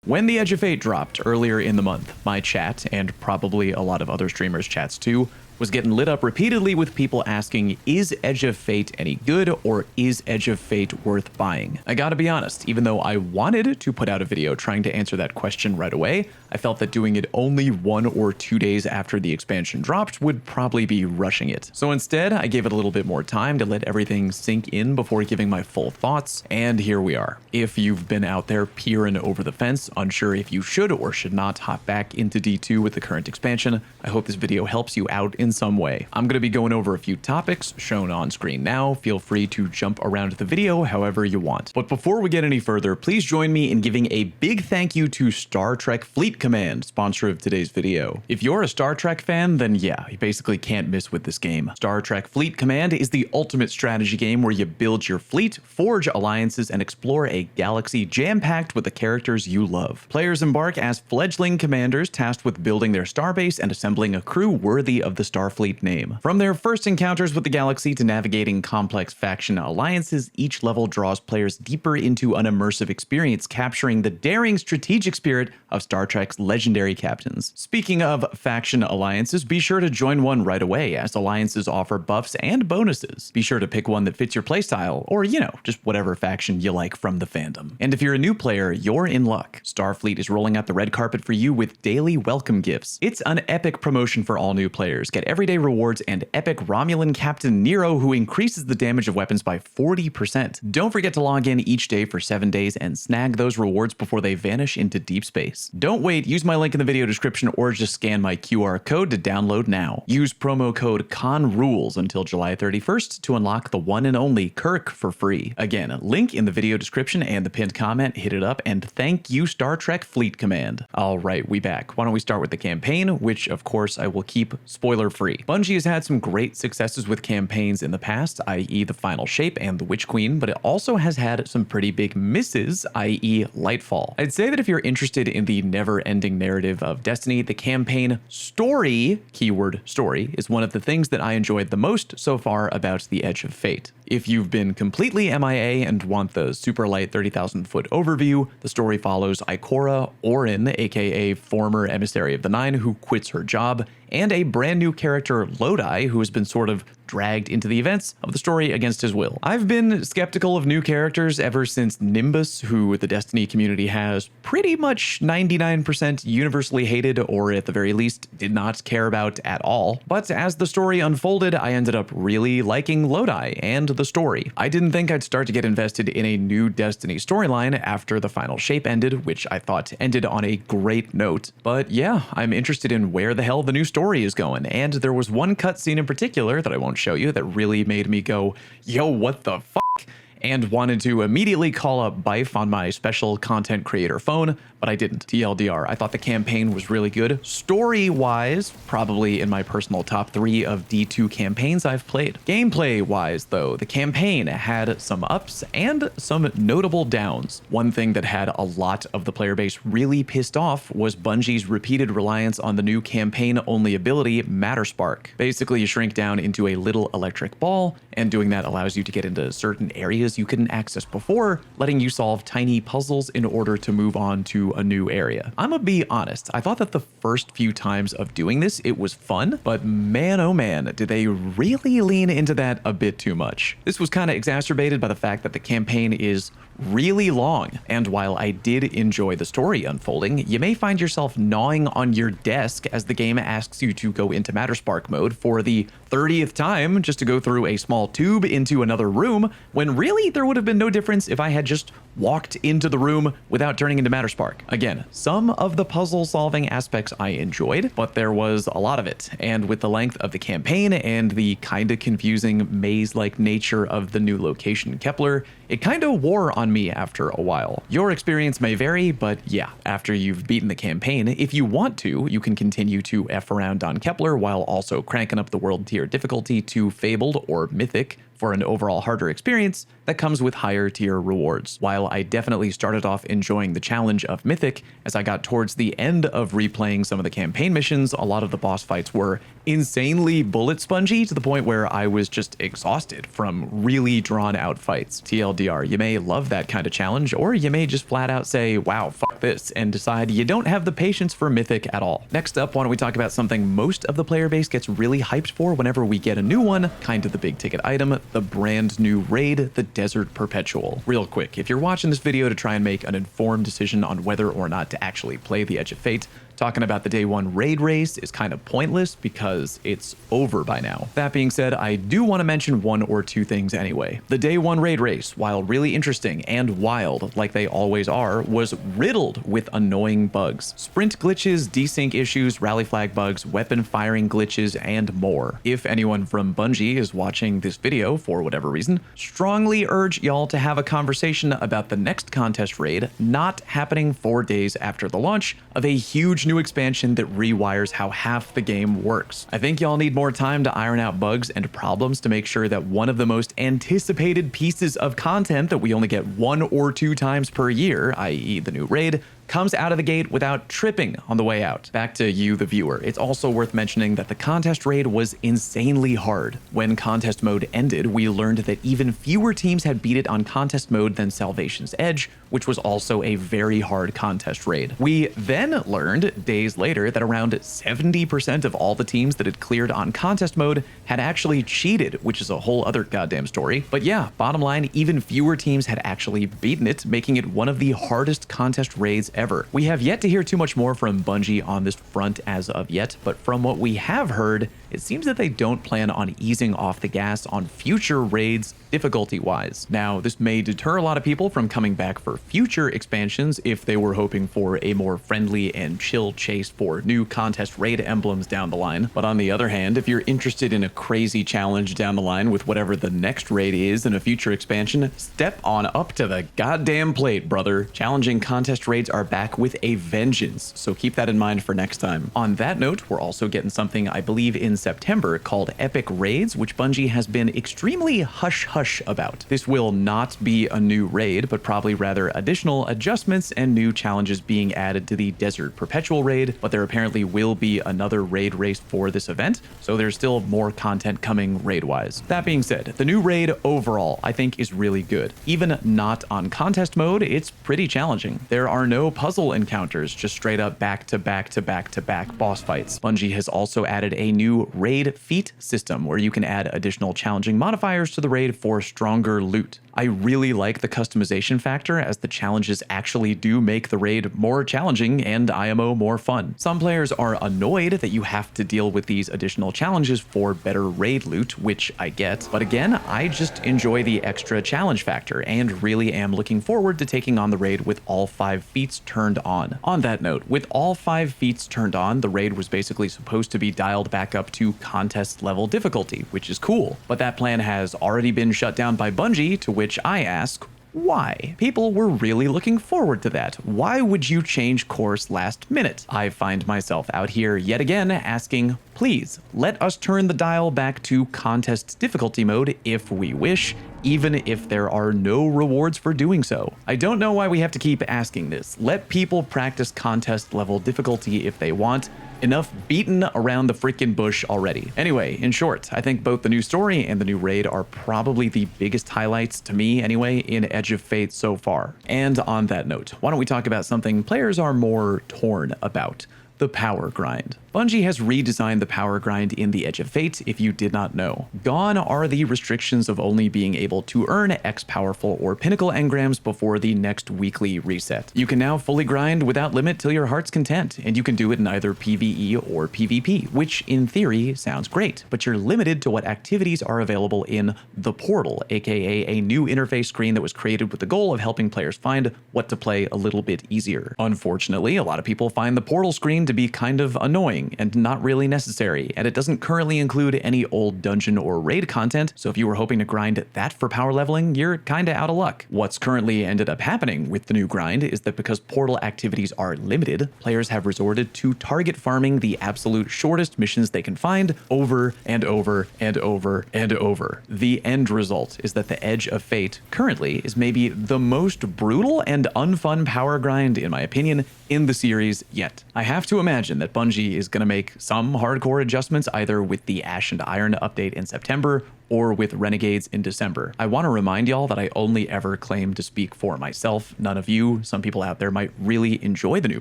When the Edge of Fate dropped earlier in the month, my chat, and probably a lot of other streamers' chats too, was getting lit up repeatedly with people asking, is Edge of Fate any good, or is Edge of Fate worth buying? I gotta be honest, even though I wanted to put out a video trying to answer that question right away, I felt that doing it only 1 or 2 days after the expansion dropped would probably be rushing it. So instead, I gave it a little bit more time to let everything sink in before giving my full thoughts, and here we are. If you've been out there peering over the fence, unsure if you should or should not hop back into D2 with the current expansion, I hope this video helps you out in some way. I'm going to be going over a few topics shown on screen now. Feel free to jump around the video however you want. But before we get any further, please join me in giving a big thank you to Star Trek Fleet Command, sponsor of today's video. If you're a Star Trek fan, then yeah, you basically can't miss with this game. Star Trek Fleet Command is the ultimate strategy game where you build your fleet, forge alliances, and explore a galaxy jam-packed with the characters you love. Players embark as fledgling commanders tasked with building their starbase and assembling a crew worthy of the Starfleet name. From their first encounters with the galaxy to navigating complex faction alliances, each level draws players deeper into an immersive experience, capturing the daring strategic spirit of Star Trek's legendary captains. Speaking of faction alliances, be sure to join one right away, as alliances offer buffs and bonuses. Be sure to pick one that fits your playstyle, or just whatever faction you like from the fandom. And if you're a new player, you're in luck. Starfleet is rolling out the red carpet for you with daily welcome gifts. It's an epic promotion for all new players. Get everyday rewards and epic Romulan Captain Nero, who increases the damage of weapons by 40%. Don't forget to log in each day for 7 days and snag those rewards before they vanish into deep space. Don't wait, use my link in the video description or just scan my QR code to download now. Use promo code CONRULES until July 31st to unlock the one and only Kirk for free. Again, link in the video description and the pinned comment, hit it up, and thank you Star Trek Fleet Command. Alright, we back. Why don't we start with the campaign, which of course I will keep spoiler free. Bungie has had some great successes with campaigns in the past, i.e. the Final Shape and the Witch Queen, but it also has had some pretty big misses, i.e. Lightfall. I'd say that if you're interested in the never-ending narrative of Destiny, the campaign story, keyword story, is one of the things that I enjoyed the most so far about the Edge of Fate. If you've been completely MIA and want the super light 30,000 foot overview, the story follows Ikora Orin, aka former Emissary of the Nine, who quits her job, and a brand new character, Lodi, who has been sort of dragged into the events of the story against his will. I've been skeptical of new characters ever since Nimbus, who the Destiny community has pretty much 99% universally hated, or at the very least did not care about at all. But as the story unfolded, I ended up really liking Lodi and the story. I didn't think I'd start to get invested in a new Destiny storyline after the Final Shape ended, which I thought ended on a great note. But yeah, I'm interested in where the hell the new story is going, and there was one cutscene in particular that I won't show you that really made me go, yo, what the fuck? And wanted to immediately call up Bife on my special content creator phone, but I didn't. TLDR, I thought the campaign was really good. Story-wise, probably in my personal top 3 of D2 campaigns I've played. Gameplay-wise, though, the campaign had some ups and some notable downs. One thing that had a lot of the player base really pissed off was Bungie's repeated reliance on the new campaign-only ability, Matter Spark. Basically, you shrink down into a little electric ball, and doing that allows you to get into certain areas you couldn't access before, letting you solve tiny puzzles in order to move on to a new area. I'm gonna be honest, I thought that the first few times of doing this, it was fun, but man oh man, did they really lean into that a bit too much. This was kind of exacerbated by the fact that the campaign is really long, and while I did enjoy the story unfolding, you may find yourself gnawing on your desk as the game asks you to go into Matter Spark mode for the 30th time just to go through a small tube into another room, when really there would have been no difference if I had just walked into the room without turning into Matter Spark. Again, some of the puzzle solving aspects I enjoyed, but there was a lot of it, and with the length of the campaign and the kinda confusing maze-like nature of the new location Kepler, it kinda wore on me after a while. Your experience may vary, but yeah, after you've beaten the campaign, if you want to, you can continue to F around on Kepler while also cranking up the world tier difficulty to Fabled or Mythic for an overall harder experience that comes with higher tier rewards. While I definitely started off enjoying the challenge of Mythic, as I got towards the end of replaying some of the campaign missions, a lot of the boss fights were insanely bullet spongy to the point where I was just exhausted from really drawn out fights. TLDR, you may love that kind of challenge, or you may just flat out say, wow, fuck this, and decide you don't have the patience for Mythic at all. Next up, why don't we talk about something most of the player base gets really hyped for whenever we get a new one, kind of the big ticket item, the brand new raid, the Desert Perpetual. Real quick, if you're watching this video to try and make an informed decision on whether or not to actually play the Edge of Fate, talking about the day one raid race is kind of pointless because it's over by now. That being said, I do want to mention one or two things anyway. The day one raid race, while really interesting and wild like they always are, was riddled with annoying bugs. Sprint glitches, desync issues, rally flag bugs, weapon firing glitches, and more. If anyone from Bungie is watching this video for whatever reason, strongly urge y'all to have a conversation about the next contest raid not happening 4 days after the launch of a huge new expansion that rewires how half the game works. I think y'all need more time to iron out bugs and problems to make sure that one of the most anticipated pieces of content that we only get 1 or 2 times per year, i.e. the new raid, comes out of the gate without tripping on the way out. Back to you, the viewer. It's also worth mentioning that the contest raid was insanely hard. When contest mode ended, we learned that even fewer teams had beat it on contest mode than Salvation's Edge, which was also a very hard contest raid. We then learned days later that around 70% of all the teams that had cleared on contest mode had actually cheated, which is a whole other goddamn story. But yeah, bottom line, even fewer teams had actually beaten it, making it one of the hardest contest raids ever. We have yet to hear too much more from Bungie on this front as of yet, but from what we have heard, it seems that they don't plan on easing off the gas on future raids difficulty-wise. Now, this may deter a lot of people from coming back for future expansions if they were hoping for a more friendly and chill chase for new contest raid emblems down the line. But on the other hand, if you're interested in a crazy challenge down the line with whatever the next raid is in a future expansion, step on up to the goddamn plate, brother. Challenging contest raids are back with a vengeance, so keep that in mind for next time. On that note, we're also getting something I believe in September called Epic Raids, which Bungie has been extremely hush-hush about. This will not be a new raid, but probably rather additional adjustments and new challenges being added to the Desert Perpetual raid, but there apparently will be another raid race for this event, so there's still more content coming raid-wise. That being said, the new raid overall, I think, is really good. Even not on contest mode, it's pretty challenging. There are no puzzle encounters, just straight up back-to-back-to-back-to-back boss fights. Bungie has also added a new raid feat system where you can add additional challenging modifiers to the raid for stronger loot. I really like the customization factor, as the challenges actually do make the raid more challenging and IMO more fun. Some players are annoyed that you have to deal with these additional challenges for better raid loot, which I get, but again, I just enjoy the extra challenge factor and really am looking forward to taking on the raid with all 5 feats turned on. On that note, with all 5 feats turned on, the raid was basically supposed to be dialed back up to contest level difficulty, which is cool, but that plan has already been shut down by Bungie, to which I ask, why? People were really looking forward to that. Why would you change course last minute? I find myself out here yet again asking, please, let us turn the dial back to contest difficulty mode if we wish, even if there are no rewards for doing so. I don't know why we have to keep asking this. Let people practice contest level difficulty if they want. Enough beaten around the freaking bush already. Anyway, in short, I think both the new story and the new raid are probably the biggest highlights, to me anyway, in Edge of Fate so far. And on that note, why don't we talk about something players are more torn about: the power grind. Bungie has redesigned the power grind in the Edge of Fate, if you did not know. Gone are the restrictions of only being able to earn X powerful or pinnacle engrams before the next weekly reset. You can now fully grind without limit till your heart's content, and you can do it in either PvE or PvP, which in theory sounds great, but you're limited to what activities are available in the Portal, aka a new interface screen that was created with the goal of helping players find what to play a little bit easier. Unfortunately, a lot of people find the Portal screen campaign to be kind of annoying and not really necessary, and it doesn't currently include any old dungeon or raid content, so if you were hoping to grind that for power leveling, you're kinda out of luck. What's currently ended up happening with the new grind is that because portal activities are limited, players have resorted to target farming the absolute shortest missions they can find over and over and over and over. The end result is that the Edge of Fate currently is maybe the most brutal and unfun power grind, in my opinion, in the series yet. I have to imagine that Bungie is going to make some hardcore adjustments either with the Ash and Iron update in September or with Renegades in December. I want to remind y'all that I only ever claim to speak for myself. None of you, some people out there, might really enjoy the new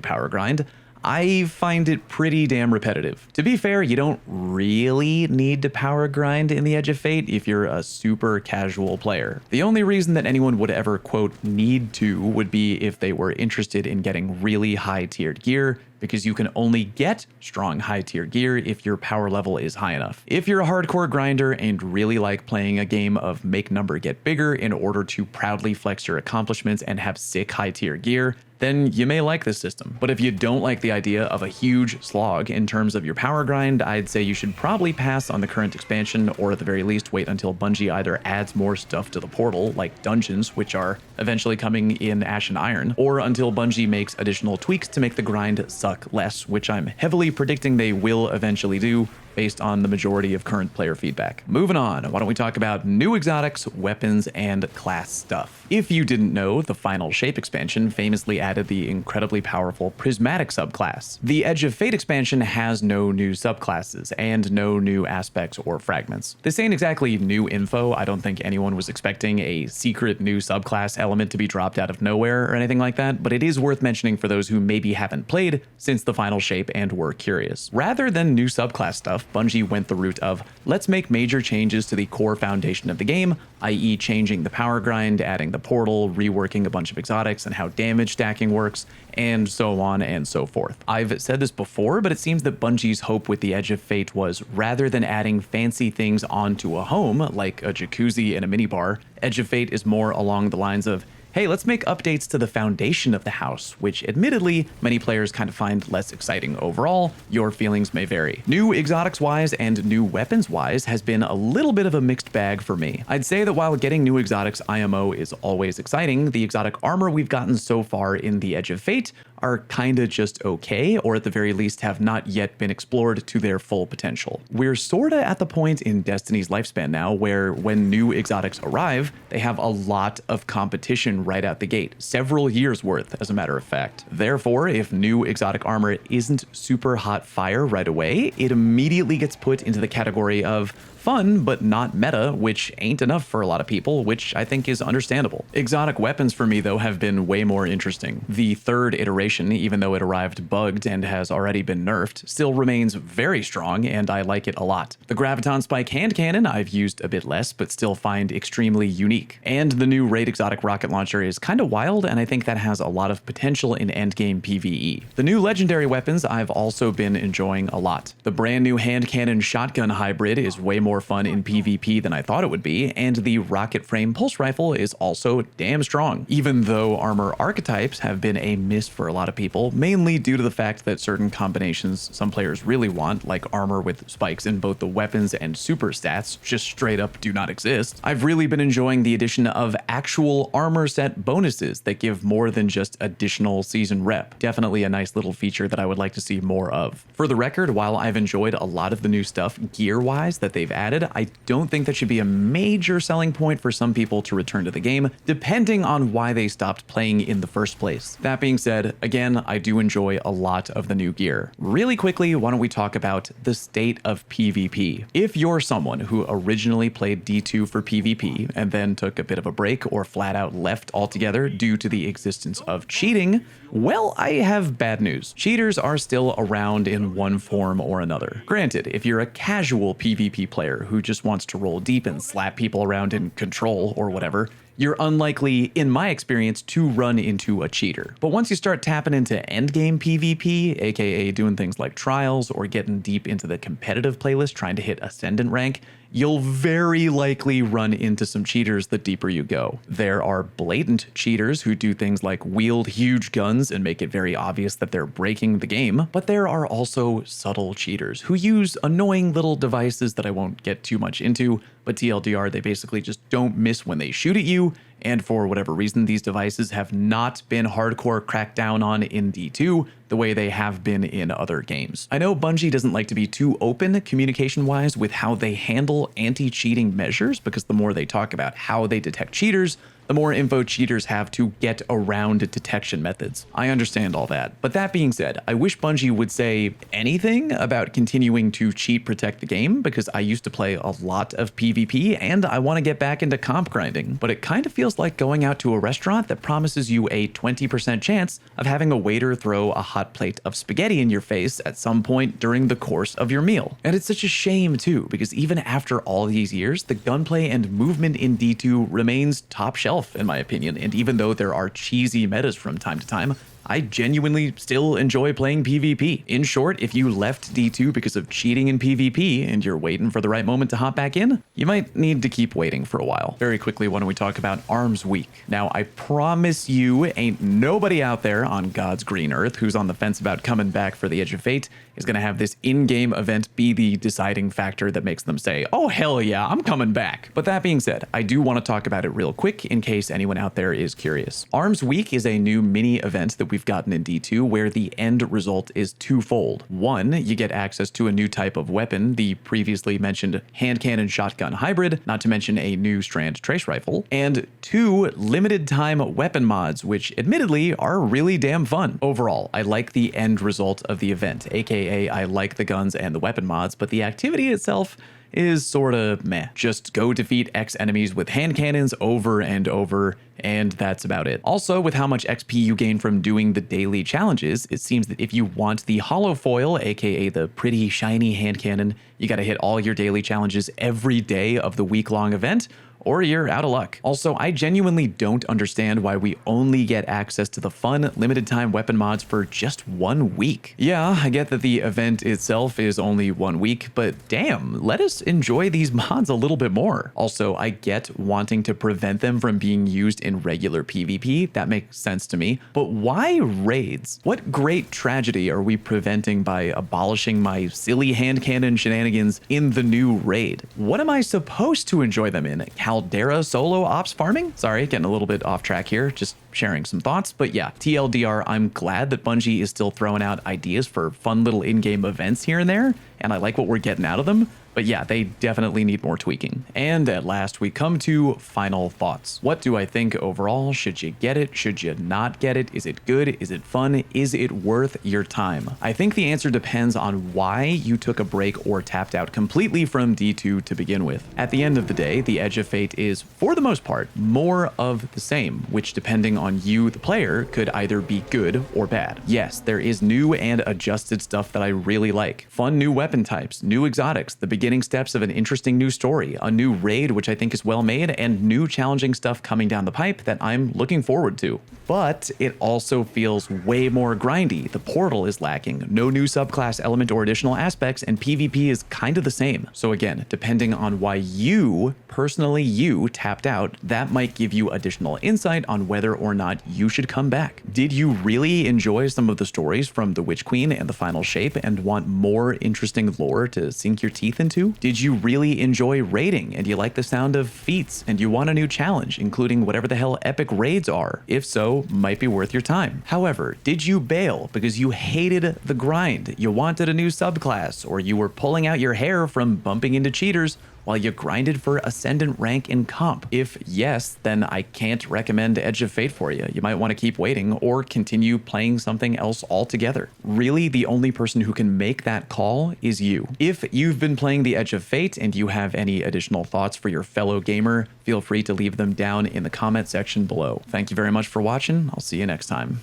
power grind. I find it pretty damn repetitive. To be fair, you don't really need to power grind in the Edge of Fate if you're a super casual player. The only reason that anyone would ever, quote, need to would be if they were interested in getting really high tiered gear, because you can only get strong high tier gear if your power level is high enough. If you're a hardcore grinder and really like playing a game of make number get bigger in order to proudly flex your accomplishments and have sick high tier gear, then you may like this system. But if you don't like the idea of a huge slog in terms of your power grind, I'd say you should probably pass on the current expansion, or at the very least wait until Bungie either adds more stuff to the portal, like dungeons, which are eventually coming in Ash and Iron, or until Bungie makes additional tweaks to make the grind suck less, which I'm heavily predicting they will eventually do, based on the majority of current player feedback. Moving on, why don't we talk about new exotics, weapons, and class stuff. If you didn't know, the Final Shape expansion famously added the incredibly powerful Prismatic subclass. The Edge of Fate expansion has no new subclasses and no new aspects or fragments. This ain't exactly new info. I don't think anyone was expecting a secret new subclass element to be dropped out of nowhere or anything like that, but it is worth mentioning for those who maybe haven't played since the Final Shape and were curious. Rather than new subclass stuff, Bungie went the route of, let's make major changes to the core foundation of the game, i.e. changing the power grind, adding the portal, reworking a bunch of exotics and how damage stacking works, and so on and so forth. I've said this before, but it seems that Bungie's hope with the Edge of Fate was, rather than adding fancy things onto a home, like a jacuzzi and a minibar, Edge of Fate is more along the lines of, hey, let's make updates to the foundation of the house, which admittedly, many players kind of find less exciting overall. Your feelings may vary. New exotics-wise and new weapons-wise has been a little bit of a mixed bag for me. I'd say that while getting new exotics IMO is always exciting, the exotic armor we've gotten so far in the Edge of Fate are kinda just okay, or at the very least have not yet been explored to their full potential. We're sorta at the point in Destiny's lifespan now where when new exotics arrive, they have a lot of competition right out the gate, several years worth as a matter of fact. Therefore, if new exotic armor isn't super hot fire right away, it immediately gets put into the category of fun, but not meta, which ain't enough for a lot of people, which I think is understandable. Exotic weapons for me, though, have been way more interesting. The third iteration, even though it arrived bugged and has already been nerfed, still remains very strong, and I like it a lot. The Graviton Spike hand cannon I've used a bit less, but still find extremely unique. And the new Raid Exotic rocket launcher is kinda wild, and I think that has a lot of potential in endgame PvE. The new legendary weapons I've also been enjoying a lot. The brand new hand cannon shotgun hybrid is way more fun in PvP than I thought it would be, and the rocket frame pulse rifle is also damn strong, even though armor archetypes have been a miss for a lot of people, mainly due to the fact that certain combinations some players really want, like armor with spikes in both the weapons and super stats, just straight up do not exist. I've really been enjoying the addition of actual armor set bonuses that give more than just additional season rep. Definitely a nice little feature that I would like to see more of. For the record, while I've enjoyed a lot of the new stuff gear-wise that they've added, I don't think that should be a major selling point for some people to return to the game, depending on why they stopped playing in the first place. That being said, again, I do enjoy a lot of the new gear. Really quickly, why don't we talk about the state of PvP? If you're someone who originally played D2 for PvP and then took a bit of a break or flat out left altogether due to the existence of cheating, well, I have bad news. Cheaters are still around in one form or another. Granted, if you're a casual PvP player who just wants to roll deep and slap people around in Control or whatever, you're unlikely, in my experience, to run into a cheater. But once you start tapping into endgame PvP, aka doing things like trials or getting deep into the competitive playlist trying to hit Ascendant rank, you'll very likely run into some cheaters the deeper you go. There are blatant cheaters who do things like wield huge guns and make it very obvious that they're breaking the game, but there are also subtle cheaters who use annoying little devices that I won't get too much into, but TLDR, they basically just don't miss when they shoot at you, and for whatever reason, these devices have not been hardcore cracked down on in D2 the way they have been in other games. I know Bungie doesn't like to be too open communication-wise with how they handle anti-cheating measures, because the more they talk about how they detect cheaters, the more info cheaters have to get around detection methods. I understand all that. But that being said, I wish Bungie would say anything about continuing to cheat protect the game, because I used to play a lot of PvP and I want to get back into comp grinding. But it kind of feels like going out to a restaurant that promises you a 20% chance of having a waiter throw a hot plate of spaghetti in your face at some point during the course of your meal. And it's such a shame too, because even after all these years, the gunplay and movement in D2 remains top shelf in my opinion, and even though there are cheesy metas from time to time, I genuinely still enjoy playing PvP. In short, if you left D2 because of cheating in PvP and you're waiting for the right moment to hop back in, you might need to keep waiting for a while. Very quickly, why don't we talk about Arms Week? Now, I promise you, ain't nobody out there on God's green earth who's on the fence about coming back for the Edge of Fate is going to have this in-game event be the deciding factor that makes them say, oh, hell yeah, I'm coming back. But that being said, I do want to talk about it real quick in case anyone out there is curious. Arms Week is a new mini event that we've gotten in D2 where the end result is twofold. One, you get access to a new type of weapon, the previously mentioned hand cannon shotgun hybrid, not to mention a new strand trace rifle, and two, limited time weapon mods, which admittedly are really damn fun. Overall, I like the end result of the event, aka I like the guns and the weapon mods, but the activity itself is sorta meh. Just go defeat X enemies with hand cannons over and over, and that's about it. Also, with how much XP you gain from doing the daily challenges, it seems that if you want the hollow foil, aka the pretty shiny hand cannon, you gotta hit all your daily challenges every day of the week-long event, or you're out of luck. Also, I genuinely don't understand why we only get access to the fun limited time weapon mods for just 1 week. Yeah, I get that the event itself is only 1 week, but damn, let us enjoy these mods a little bit more. Also, I get wanting to prevent them from being used in regular PvP, that makes sense to me, but why raids? What great tragedy are we preventing by abolishing my silly hand cannon shenanigans in the new raid? What am I supposed to enjoy them in? Caldera solo ops farming? Sorry, getting a little bit off track here, just sharing some thoughts. But yeah, TLDR, I'm glad that Bungie is still throwing out ideas for fun little in-game events here and there, and I like what we're getting out of them. But yeah, they definitely need more tweaking. And at last, we come to final thoughts. What do I think overall? Should you get it? Should you not get it? Is it good? Is it fun? Is it worth your time? I think the answer depends on why you took a break or tapped out completely from D2 to begin with. At the end of the day, the Edge of Fate is, for the most part, more of the same, which depending on you, the player, could either be good or bad. Yes, there is new and adjusted stuff that I really like. Fun new weapon types, new exotics, the beginning steps of an interesting new story, a new raid which I think is well made, and new challenging stuff coming down the pipe that I'm looking forward to. But it also feels way more grindy. The portal is lacking, no new subclass element or additional aspects, and PvP is kind of the same. So again, depending on why you, personally you, tapped out, that might give you additional insight on whether or not you should come back. Did you really enjoy some of the stories from the Witch Queen and the Final Shape and want more interesting lore to sink your teeth into? Did you really enjoy raiding and you like the sound of feats and you want a new challenge, including whatever the hell epic raids are? If so, might be worth your time. However, did you bail because you hated the grind, you wanted a new subclass, or you were pulling out your hair from bumping into cheaters while you grinded for Ascendant rank in comp? If yes, then I can't recommend Edge of Fate for you. You might want to keep waiting or continue playing something else altogether. Really, the only person who can make that call is you. If you've been playing the Edge of Fate and you have any additional thoughts for your fellow gamer, feel free to leave them down in the comment section below. Thank you very much for watching. I'll see you next time.